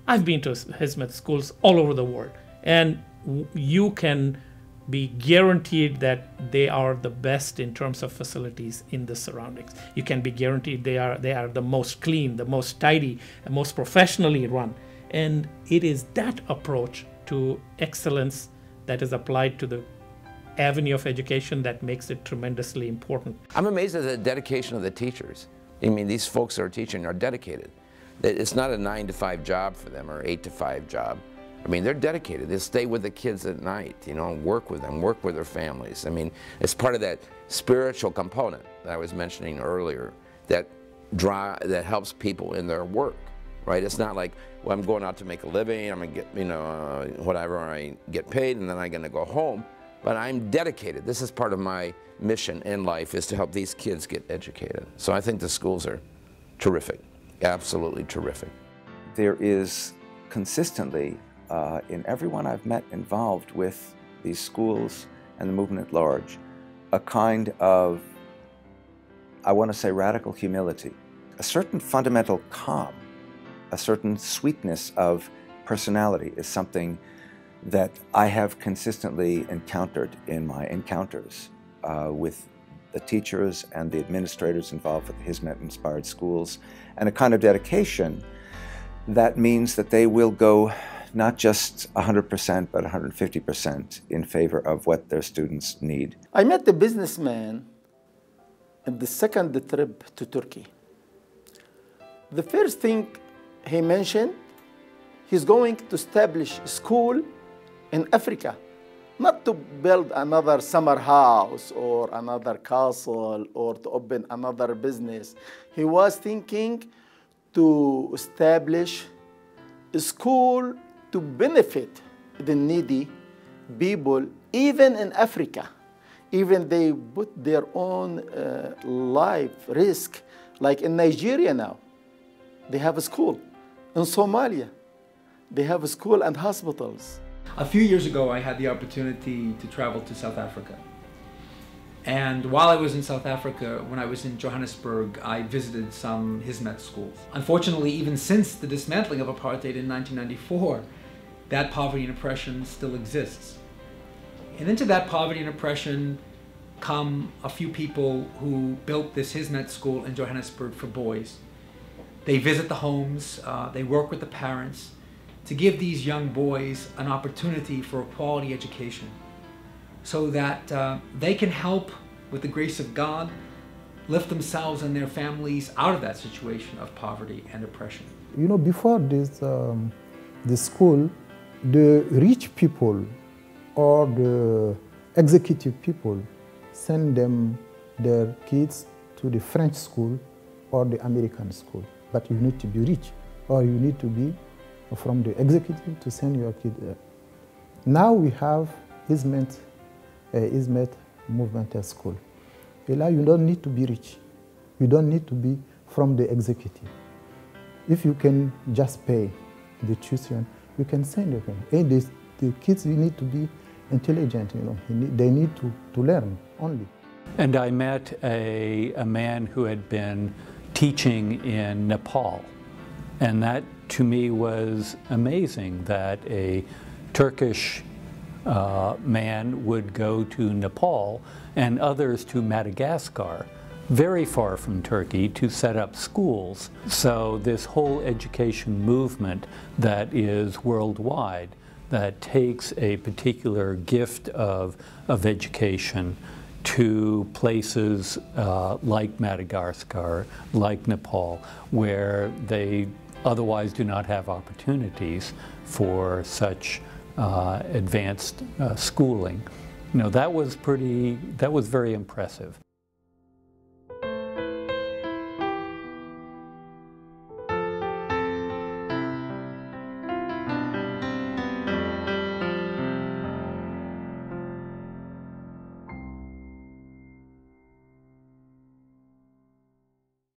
I've been to Hizmet schools all over the world, and you can be guaranteed that they are the best in terms of facilities in the surroundings. You can be guaranteed they are the most clean, the most tidy, the most professionally run. And it is that approach to excellence that is applied to the avenue of education that makes it tremendously important. I'm amazed at the dedication of the teachers. I mean, these folks that are teaching are dedicated. It's not a 9-to-5 job for them or 8-to-5 job. I mean, they're dedicated. They stay with the kids at night, you know, and work with them, work with their families. I mean, it's part of that spiritual component that I was mentioning earlier that helps people in their work, right? It's not like, well, I'm going out to make a living, I'm gonna get, you know, whatever I get paid, and then I'm gonna go home. But I'm dedicated. This is part of my mission in life, is to help these kids get educated. So I think the schools are terrific, absolutely terrific. There is consistently, in everyone I've met involved with these schools and the movement at large, a kind of, I want to say, radical humility, a certain fundamental calm, a certain sweetness of personality is something that I have consistently encountered in my encounters with the teachers and the administrators involved with the Hizmet-inspired schools, and a kind of dedication that means that they will go not just 100%, but 150% in favor of what their students need. I met the businessman in the second trip to Turkey. The first thing he mentioned, he's going to establish a school in Africa, not to build another summer house or another castle or to open another business. He was thinking to establish a school to benefit the needy people, even in Africa. Even they put their own life risk, like in Nigeria now. They have a school. In Somalia, they have a school and hospitals. A few years ago, I had the opportunity to travel to South Africa. And while I was in South Africa, when I was in Johannesburg, I visited some Hizmet schools. Unfortunately, even since the dismantling of apartheid in 1994, that poverty and oppression still exists. And into that poverty and oppression come a few people who built this Hizmet school in Johannesburg for boys. They visit the homes, they work with the parents to give these young boys an opportunity for a quality education so that they can help, with the grace of God, lift themselves and their families out of that situation of poverty and oppression. You know, before this school, the rich people or the executive people send their kids to the French school or the American school. But you need to be rich, or you need to be from the executive to send your kid there. Now we have Hizmet Movement School. You don't need to be rich. You don't need to be from the executive. If you can just pay the tuition, you can send them. And the kids, you need to be intelligent, you know. They need to learn only. And I met a man who had been teaching in Nepal. And that, to me, was amazing, that a Turkish man would go to Nepal and others to Madagascar, very far from Turkey, to set up schools. So this whole education movement that is worldwide, that takes a particular gift of education to places like Madagascar, like Nepal, where they otherwise do not have opportunities for such advanced schooling. You know, that was very impressive.